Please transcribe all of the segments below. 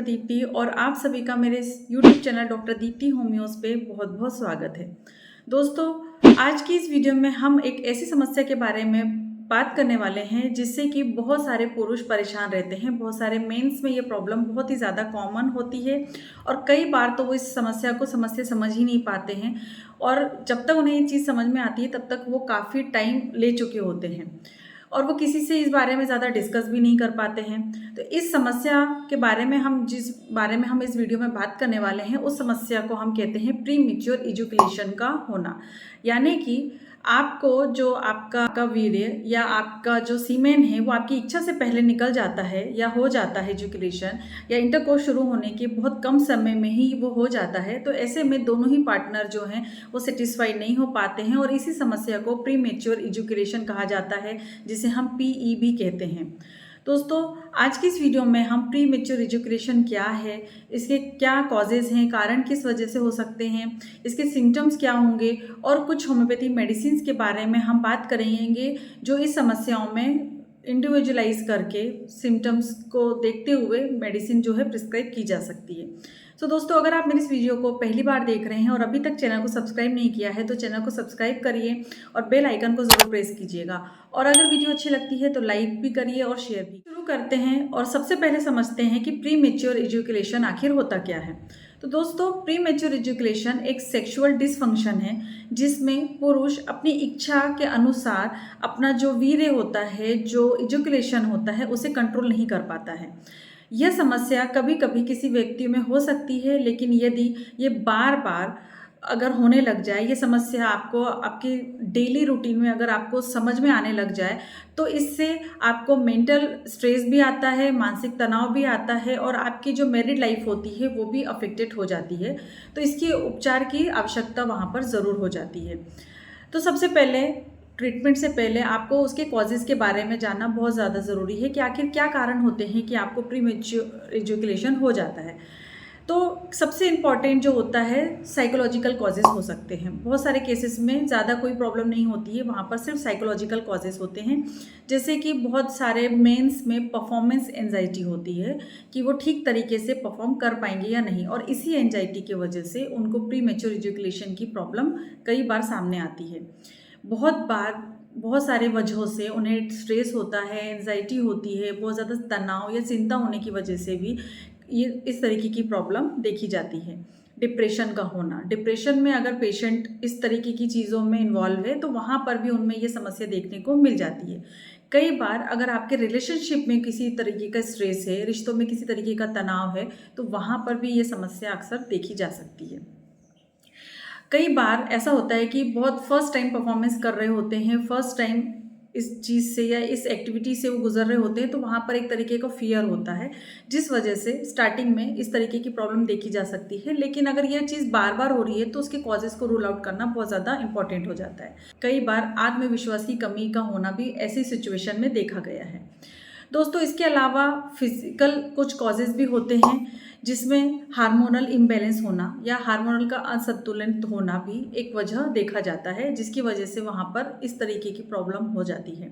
दीप्ति और आप सभी का मेरे YouTube चैनल डॉक्टर दीप्ति होम्योस पे बहुत बहुत स्वागत है। दोस्तों, आज की इस वीडियो में हम एक ऐसी समस्या के बारे में बात करने वाले हैं जिससे कि बहुत सारे पुरुष परेशान रहते हैं। बहुत सारे मेंस में ये प्रॉब्लम बहुत ही ज़्यादा कॉमन होती है और कई बार तो वो इस समस्या को समझ ही नहीं पाते हैं और जब तक उन्हें ये चीज़ समझ में आती है तब तक वो काफ़ी टाइम ले चुके होते हैं और वो किसी से इस बारे में ज़्यादा डिस्कस भी नहीं कर पाते हैं। तो इस समस्या के बारे में जिस बारे में हम इस वीडियो में बात करने वाले हैं उस समस्या को हम कहते हैं प्री मैच्योर इजैकुलेशन का होना। यानी कि आपको जो आपका वीर्य या आपका जो सीमेन है वो आपकी इच्छा से पहले निकल जाता है या हो जाता है इजैकुलेशन या इंटरकोर्स शुरू होने के बहुत कम समय में ही वो हो जाता है। तो ऐसे में दोनों ही पार्टनर जो हैं वो सेटिस्फाइड नहीं हो पाते हैं और इसी समस्या को प्री मैच्योर इजैकुलेशन कहा जाता है, जिसे हम पीई भी कहते हैं। दोस्तों, आज की इस वीडियो में हम प्री मैच्योर इजैकुलेशन क्या है, इसके क्या कॉजेज़ हैं, कारण किस वजह से हो सकते हैं, इसके सिम्टम्स क्या होंगे और कुछ होम्योपैथी मेडिसिन्स के बारे में हम बात करेंगे जो इस समस्याओं में इंडिविजुअलाइज करके सिम्टम्स को देखते हुए मेडिसिन जो है प्रिस्क्राइब की जा सकती है। तो दोस्तों, अगर आप मेरी इस वीडियो को पहली बार देख रहे हैं और अभी तक चैनल को सब्सक्राइब नहीं किया है तो चैनल को सब्सक्राइब करिए और बेल आइकन को ज़रूर प्रेस कीजिएगा और अगर वीडियो अच्छी लगती है तो लाइक भी करिए और शेयर भी। शुरू करते हैं और सबसे पहले समझते हैं कि प्री मैच्योर इजैकुलेशन आखिर होता क्या है। तो दोस्तों, प्री मैच्योर इजैकुलेशन एक सेक्सुअल डिसफंक्शन है जिसमें पुरुष अपनी इच्छा के अनुसार अपना जो वीर्य होता है, जो इजैकुलेशन होता है, उसे कंट्रोल नहीं कर पाता है। यह समस्या कभी कभी किसी व्यक्ति में हो सकती है, लेकिन यदि ये बार बार अगर होने लग जाए, ये समस्या आपको आपकी डेली रूटीन में अगर आपको समझ में आने लग जाए तो इससे आपको मेंटल स्ट्रेस भी आता है, मानसिक तनाव भी आता है और आपकी जो मैरिड लाइफ होती है वो भी अफेक्टेड हो जाती है। तो इसके उपचार की आवश्यकता वहाँ पर ज़रूर हो जाती है। तो सबसे पहले ट्रीटमेंट से पहले आपको उसके कॉजेज़ के बारे में जानना बहुत ज़्यादा ज़रूरी है कि आखिर क्या कारण होते हैं कि आपको प्री मैच्योर इजैकुलेशन हो जाता है। तो सबसे इम्पॉर्टेंट जो होता है, साइकोलॉजिकल कॉजेज़ हो सकते हैं। बहुत सारे केसेस में ज़्यादा कोई प्रॉब्लम नहीं होती है, वहाँ पर सिर्फ साइकोलॉजिकल कॉजेज़ होते हैं। जैसे कि बहुत सारे मेंस में परफॉर्मेंस एंजाइटी होती है कि वो ठीक तरीके से परफॉर्म कर पाएंगे या नहीं, और इसी एंजाइटी की वजह से उनको प्री मैच्योर इजैकुलेशन की प्रॉब्लम कई बार सामने आती है। बहुत बार बहुत सारे वजहों से उन्हें स्ट्रेस होता है, एंजाइटी होती है, बहुत ज़्यादा तनाव या चिंता होने की वजह से भी ये इस तरीके की प्रॉब्लम देखी जाती है। डिप्रेशन का होना, डिप्रेशन में अगर पेशेंट इस तरीके की चीज़ों में इन्वॉल्व है तो वहाँ पर भी उनमें ये समस्या देखने को मिल जाती है। कई बार अगर आपके रिलेशनशिप में किसी तरीके का स्ट्रेस है, रिश्तों में किसी तरीके का तनाव है, तो वहाँ पर भी ये समस्या अक्सर देखी जा सकती है। कई बार ऐसा होता है कि बहुत फर्स्ट टाइम परफॉर्मेंस कर रहे होते हैं, फर्स्ट टाइम इस चीज़ से या इस एक्टिविटी से वो गुजर रहे होते हैं, तो वहाँ पर एक तरीके का फियर होता है जिस वजह से स्टार्टिंग में इस तरीके की प्रॉब्लम देखी जा सकती है। लेकिन अगर यह चीज़ बार बार हो रही है तो उसके कॉजेज़ को रूल आउट करना बहुत ज़्यादा इंपॉर्टेंट हो जाता है। कई बार आत्मविश्वास की कमी का होना भी ऐसी सिचुएशन में देखा गया है। दोस्तों, इसके अलावा फिजिकल कुछ कॉजेज़ भी होते हैं जिसमें हार्मोनल इम्बैलेंस होना या हार्मोनल का असंतुलन होना भी एक वजह देखा जाता है, जिसकी वजह से वहाँ पर इस तरीके की प्रॉब्लम हो जाती है।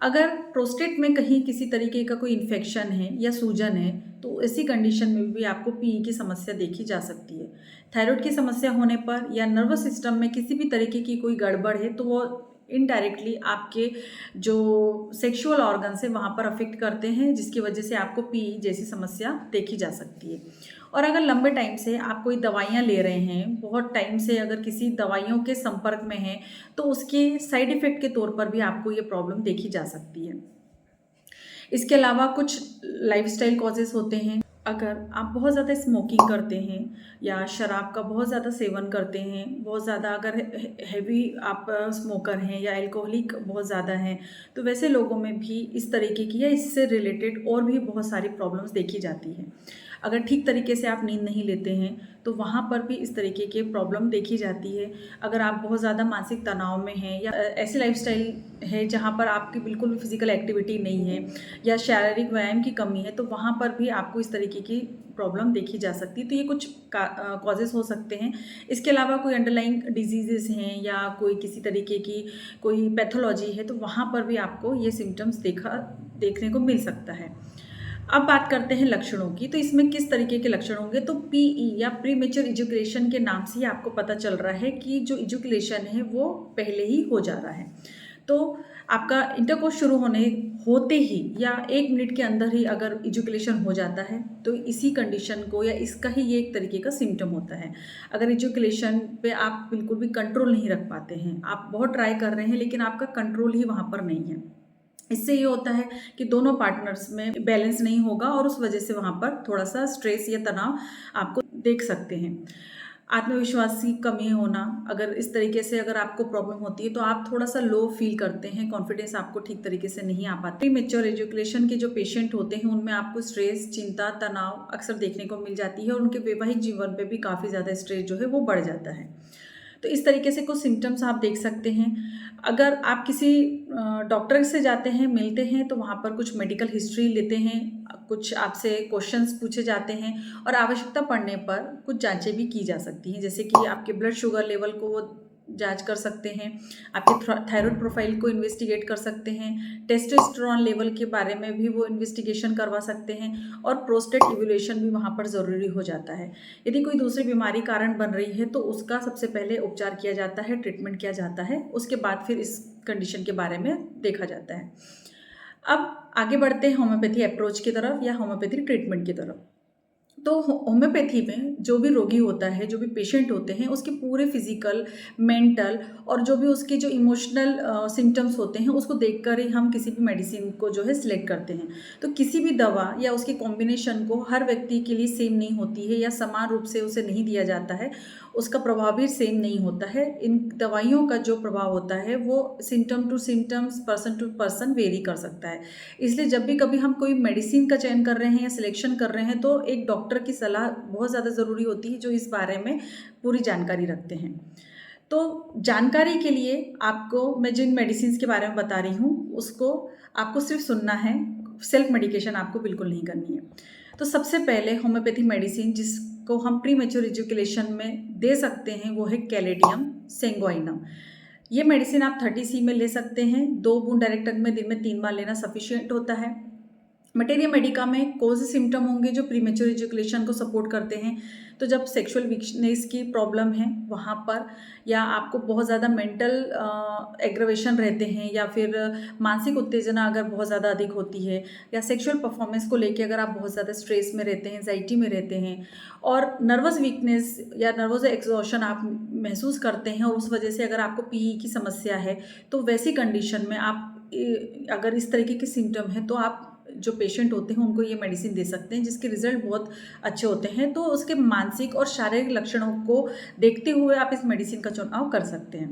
अगर प्रोस्टेट में कहीं किसी तरीके का कोई इन्फेक्शन है या सूजन है तो ऐसी कंडीशन में भी आपको पीई की समस्या देखी जा सकती है। थायराइड की समस्या होने पर या नर्वस सिस्टम में किसी भी तरीके की कोई गड़बड़ है तो वो इनडायरेक्टली आपके जो सेक्सुअल ऑर्गन्स है वहाँ पर अफेक्ट करते हैं, जिसकी वजह से आपको पीई जैसी समस्या देखी जा सकती है। और अगर लंबे टाइम से आप कोई दवाइयाँ ले रहे हैं, बहुत टाइम से अगर किसी दवाइयों के संपर्क में हैं, तो उसके साइड इफ़ेक्ट के तौर पर भी आपको ये प्रॉब्लम देखी जा सकती है। इसके अलावा कुछ लाइफस्टाइल कॉजेज़ होते हैं। अगर आप बहुत ज़्यादा स्मोकिंग करते हैं या शराब का बहुत ज़्यादा सेवन करते हैं, बहुत ज़्यादा अगर हैवी आप स्मोकर हैं या अल्कोहलिक बहुत ज़्यादा हैं, तो वैसे लोगों में भी इस तरीके की या इससे रिलेटेड और भी बहुत सारी प्रॉब्लम्स देखी जाती हैं। अगर ठीक तरीके से आप नींद नहीं लेते हैं तो वहाँ पर भी इस तरीके के प्रॉब्लम देखी जाती है। अगर आप बहुत ज़्यादा मानसिक तनाव में हैं या ऐसी लाइफस्टाइल है जहाँ पर आपकी बिल्कुल भी फिजिकल एक्टिविटी नहीं है या शारीरिक व्यायाम की कमी है, तो वहाँ पर भी आपको इस तरीके की प्रॉब्लम देखी जा सकती है। तो ये कुछ कॉजेज़ हो सकते हैं। इसके अलावा कोई अंडरलाइंग डिजीज़ेस हैं या कोई किसी तरीके की कोई पैथोलॉजी है, तो वहाँ पर भी आपको ये सिम्टम्स देखने को मिल सकता है। अब बात करते हैं लक्षणों की। तो इसमें किस तरीके के लक्षण होंगे, तो पीई या प्रीमेच्योर इजैकुलेशन के नाम से ही आपको पता चल रहा है कि जो इजैकुलेशन है वो पहले ही हो जा रहा है। तो आपका इंटरकोर्स शुरू होते ही या 1 मिनट के अंदर ही अगर इजैकुलेशन हो जाता है तो इसी कंडीशन को या इसका ही ये एक तरीके का सिम्टम होता है। अगर इजैकुलेशन पे आप बिल्कुल भी कंट्रोल नहीं रख पाते हैं, आप बहुत ट्राई कर रहे हैं लेकिन आपका कंट्रोल ही वहाँ पर नहीं है, इससे ये होता है कि दोनों पार्टनर्स में बैलेंस नहीं होगा और उस वजह से वहाँ पर थोड़ा सा स्ट्रेस या तनाव आपको देख सकते हैं। आत्मविश्वास की कमी होना, अगर इस तरीके से अगर आपको प्रॉब्लम होती है तो आप थोड़ा सा लो फील करते हैं, कॉन्फिडेंस आपको ठीक तरीके से नहीं आ पाता। प्रीमेच्योर एजुकेशन के जो पेशेंट होते हैं उनमें आपको स्ट्रेस, चिंता, तनाव अक्सर देखने को मिल जाती है और उनके वैवाहिक जीवन पे भी काफ़ी ज़्यादा स्ट्रेस जो है वो बढ़ जाता है। तो इस तरीके से कुछ सिम्टम्स आप देख सकते हैं। अगर आप किसी डॉक्टर से जाते हैं, मिलते हैं, तो वहाँ पर कुछ मेडिकल हिस्ट्री लेते हैं, कुछ आपसे क्वेश्चंस पूछे जाते हैं और आवश्यकता पड़ने पर कुछ जांचें भी की जा सकती हैं, जैसे कि आपके ब्लड शुगर लेवल को वो जांच कर सकते हैं, आपके थायराइड प्रोफाइल को इन्वेस्टिगेट कर सकते हैं, टेस्टोस्टेरोन लेवल के बारे में भी वो इन्वेस्टिगेशन करवा सकते हैं और प्रोस्टेट इवैल्यूएशन भी वहाँ पर ज़रूरी हो जाता है। यदि कोई दूसरी बीमारी कारण बन रही है तो उसका सबसे पहले उपचार किया जाता है, ट्रीटमेंट किया जाता है, उसके बाद फिर इस कंडीशन के बारे में देखा जाता है। अब आगे बढ़ते हैं होम्योपैथी अप्रोच की तरफ या होम्योपैथी ट्रीटमेंट की तरफ। तो होम्योपैथी में जो भी रोगी होता है, जो भी पेशेंट होते हैं, उसके पूरे फिजिकल, मेंटल और जो भी उसके जो इमोशनल सिम्टम्स होते हैं उसको देखकर ही हम किसी भी मेडिसिन को जो है सिलेक्ट करते हैं। तो किसी भी दवा या उसके कॉम्बिनेशन को हर व्यक्ति के लिए सेम नहीं होती है या समान रूप से उसे नहीं दिया जाता है, उसका प्रभाव भी सेम नहीं होता है। इन दवाइयों का जो प्रभाव होता है वो symptom to symptoms, person to person vary कर सकता है। इसलिए जब भी कभी हम कोई मेडिसिन का चयन कर रहे हैं या सिलेक्शन कर रहे हैं तो एक डॉक्टर की सलाह बहुत ज़्यादा ज़रूरी होती है जो इस बारे में पूरी जानकारी रखते हैं। तो जानकारी के लिए आपको मैं जिन मेडिसिन के बारे में बता रही हूँ उसको आपको सिर्फ सुनना है, सेल्फ मेडिकेशन आपको बिल्कुल नहीं करनी है। तो सबसे पहले होम्योपैथी मेडिसिन जिसको हम प्री मैच्योर इजैकुलेशन में दे सकते हैं वो है कैलेडियम सेंगोइनम। ये मेडिसिन आप 30 में ले सकते हैं। 2 बूंद डायरेक्ट में दिन में 3 बार लेना सफिशिएंट होता है। मटेरिया मेडिका में कौन से सिम्टम होंगे जो प्रीमेच्योर इजैकुलेशन को सपोर्ट करते हैं, तो जब सेक्सुअल वीकनेस की प्रॉब्लम है वहाँ पर, या आपको बहुत ज़्यादा मेंटल एग्रवेशन रहते हैं, या फिर मानसिक उत्तेजना अगर बहुत ज़्यादा अधिक होती है, या सेक्सुअल परफॉर्मेंस को लेके अगर आप बहुत ज़्यादा स्ट्रेस में रहते हैं, एंजाइटी में रहते हैं, और नर्वस वीकनेस या नर्वस एग्जॉशन आप महसूस करते हैं और उस वजह से अगर आपको पीई की समस्या है, तो वैसी कंडीशन में आप अगर इस तरीके के सिम्टम हैं तो आप जो पेशेंट होते हैं उनको ये मेडिसिन दे सकते हैं जिसके रिजल्ट बहुत अच्छे होते हैं। तो उसके मानसिक और शारीरिक लक्षणों को देखते हुए आप इस मेडिसिन का चुनाव कर सकते हैं।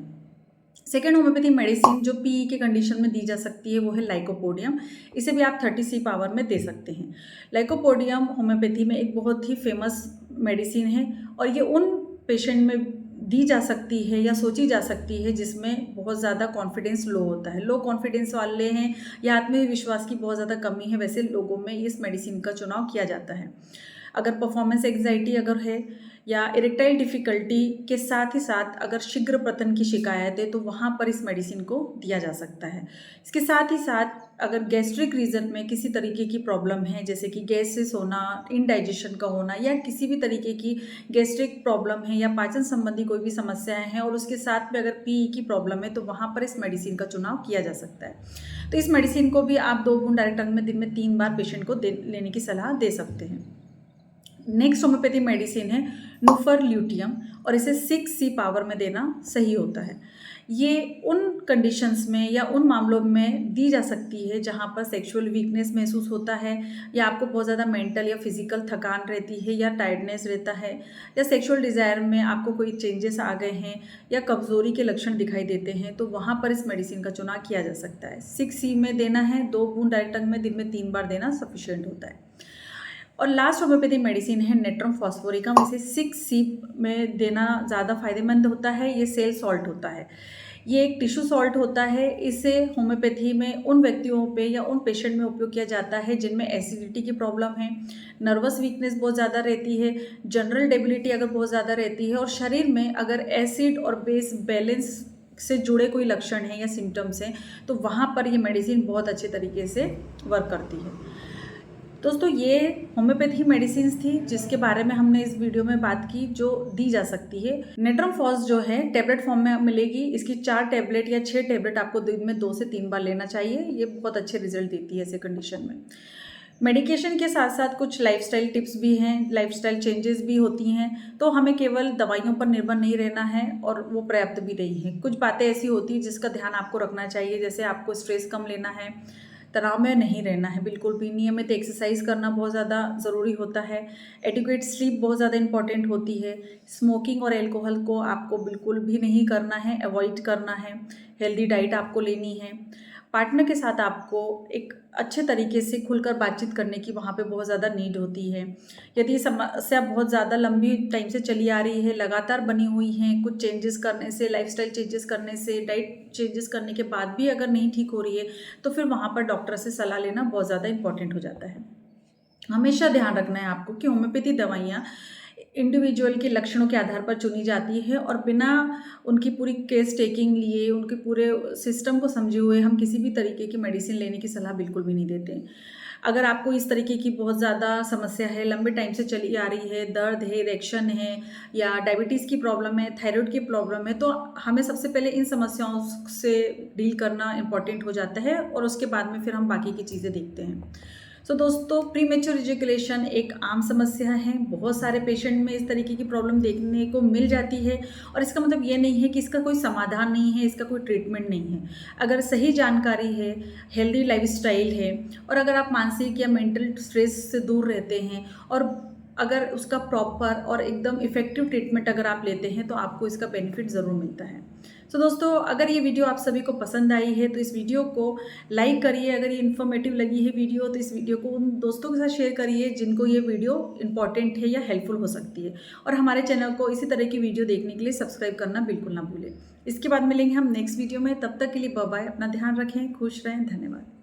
सेकेंड होम्योपैथी मेडिसिन जो पीई के कंडीशन में दी जा सकती है वो है लाइकोपोडियम। इसे भी आप 30 पावर में दे सकते हैं। लाइकोपोडियम होम्योपैथी में एक बहुत ही फेमस मेडिसिन है और ये उन पेशेंट में दी जा सकती है या सोची जा सकती है जिसमें बहुत ज़्यादा कॉन्फिडेंस लो होता है, लो कॉन्फिडेंस वाले हैं या आत्मविश्वास की बहुत ज़्यादा कमी है, वैसे लोगों में इस मेडिसिन का चुनाव किया जाता है। अगर परफॉर्मेंस एंग्जाइटी अगर है या इरेक्टाइल डिफ़िकल्टी के साथ ही साथ अगर शीघ्र पतन की शिकायत है तो वहाँ पर इस मेडिसिन को दिया जा सकता है। इसके साथ ही साथ अगर गैस्ट्रिक रीजन में किसी तरीके की प्रॉब्लम है, जैसे कि गैसेस होना, इनडाइजेशन का होना, या किसी भी तरीके की गैस्ट्रिक प्रॉब्लम है या पाचन संबंधी कोई भी समस्याएं हैं और उसके साथ में अगर पीई की प्रॉब्लम है तो वहाँ पर इस मेडिसिन का चुनाव किया जा सकता है। तो इस मेडिसिन को भी आप 2 बूंद डायरेक्ट में दिन में 3 बार पेशेंट को लेने की सलाह दे सकते हैं। नेक्स्ट होम्योपैथी मेडिसिन है नुफरल्यूटियम और इसे 6C पावर में देना सही होता है। ये उन कंडीशंस में या उन मामलों में दी जा सकती है जहाँ पर सेक्सुअल वीकनेस महसूस होता है, या आपको बहुत ज़्यादा मेंटल या फिजिकल थकान रहती है, या टायर्डनेस रहता है, या सेक्सुअल डिज़ायर में आपको कोई चेंजेस आ गए हैं, या कमज़ोरी के लक्षण दिखाई देते हैं, तो वहाँ पर इस मेडिसिन का चुनाव किया जा सकता है। 6C में देना है, 2 बूंद डायरेक्ट में दिन में 3 बार देना सफिशिएंट होता है। और लास्ट होम्योपैथी मेडिसिन है नेट्रम फॉस्फोरिकम। इसे 6C में देना ज़्यादा फायदेमंद होता है। ये सेल सॉल्ट होता है, ये एक टिश्यू सॉल्ट होता है। इसे होम्योपैथी में उन व्यक्तियों पे या उन पेशेंट में उपयोग किया जाता है जिनमें एसिडिटी की प्रॉब्लम है, नर्वस वीकनेस बहुत ज़्यादा रहती है, जनरल डेबिलिटी अगर बहुत ज़्यादा रहती है, और शरीर में अगर एसिड और बेस बैलेंस से जुड़े कोई लक्षण हैं या सिम्टम्स हैं, तो वहाँ पर ये मेडिसिन बहुत अच्छे तरीके से वर्क करती है। दोस्तों ये होम्योपैथी मेडिसिन्स थी जिसके बारे में हमने इस वीडियो में बात की, जो दी जा सकती है। नेट्रमफॉस जो है टेबलेट फॉर्म में मिलेगी। इसकी 4 टैबलेट या 6 टैबलेट आपको दिन में 2 से 3 बार लेना चाहिए। ये बहुत अच्छे रिजल्ट देती है ऐसे कंडीशन में। मेडिकेशन के साथ साथ कुछ लाइफस्टाइल टिप्स भी हैं, लाइफस्टाइल चेंजेस भी होती हैं, तो हमें केवल दवाइयों पर निर्भर नहीं रहना है और वो पर्याप्त भी नहीं है। कुछ बातें ऐसी होती हैं जिसका ध्यान आपको रखना चाहिए, जैसे आपको स्ट्रेस कम लेना है, तनाव में नहीं रहना है बिल्कुल भी। नियमित एक्सरसाइज करना बहुत ज़्यादा ज़रूरी होता है। एडिक्वेट स्लीप बहुत ज़्यादा इंपॉर्टेंट होती है। स्मोकिंग और एल्कोहल को आपको बिल्कुल भी नहीं करना है, अवॉइड करना है। हेल्दी डाइट आपको लेनी है। पार्टनर के साथ आपको एक अच्छे तरीके से खुलकर बातचीत करने की वहाँ पे बहुत ज़्यादा नीड होती है। यदि समस्या बहुत ज़्यादा लंबी टाइम से चली आ रही है, लगातार बनी हुई है, कुछ चेंजेस करने से, लाइफस्टाइल चेंजेस करने से, डाइट चेंजेस करने के बाद भी अगर नहीं ठीक हो रही है, तो फिर वहाँ पर डॉक्टर से सलाह लेना बहुत ज़्यादा इंपॉर्टेंट हो जाता है। हमेशा ध्यान रखना है आपको कि होम्योपैथी दवाइयाँ इंडिविजुअल के लक्षणों के आधार पर चुनी जाती है और बिना उनकी पूरी केस टेकिंग लिए, उनके पूरे सिस्टम को समझे हुए हम किसी भी तरीके की मेडिसिन लेने की सलाह बिल्कुल भी नहीं देते। अगर आपको इस तरीके की बहुत ज़्यादा समस्या है, लंबे टाइम से चली आ रही है, दर्द है, इरेक्शन है या डायबिटीज़ की प्रॉब्लम है, थायराइड की प्रॉब्लम है, तो हमें सबसे पहले इन समस्याओं से डील करना इम्पॉर्टेंट हो जाता है और उसके बाद में फिर हम बाकी की चीज़ें देखते हैं। सो दोस्तों, प्रीमेच्योर इजैकुलेशन एक आम समस्या है। बहुत सारे पेशेंट में इस तरीके की प्रॉब्लम देखने को मिल जाती है और इसका मतलब ये नहीं है कि इसका कोई समाधान नहीं है, इसका कोई ट्रीटमेंट नहीं है। अगर सही जानकारी है, हेल्दी लाइफस्टाइल है और अगर आप मानसिक या मेंटल स्ट्रेस से दूर रहते हैं और अगर उसका प्रॉपर और एकदम इफ़ेक्टिव ट्रीटमेंट अगर आप लेते हैं तो आपको इसका बेनिफिट ज़रूर मिलता है। सो दोस्तों, अगर ये वीडियो आप सभी को पसंद आई है तो इस वीडियो को लाइक करिए। अगर ये इन्फॉर्मेटिव लगी है वीडियो तो इस वीडियो को उन दोस्तों के साथ शेयर करिए जिनको ये वीडियो इंपॉर्टेंट है या हेल्पफुल हो सकती है। और हमारे चैनल को इसी तरह की वीडियो देखने के लिए सब्सक्राइब करना बिल्कुल ना भूलें। इसके बाद मिलेंगे हम नेक्स्ट वीडियो में। तब तक के लिए बाय बाय। अपना ध्यान रखें, खुश रहें, धन्यवाद।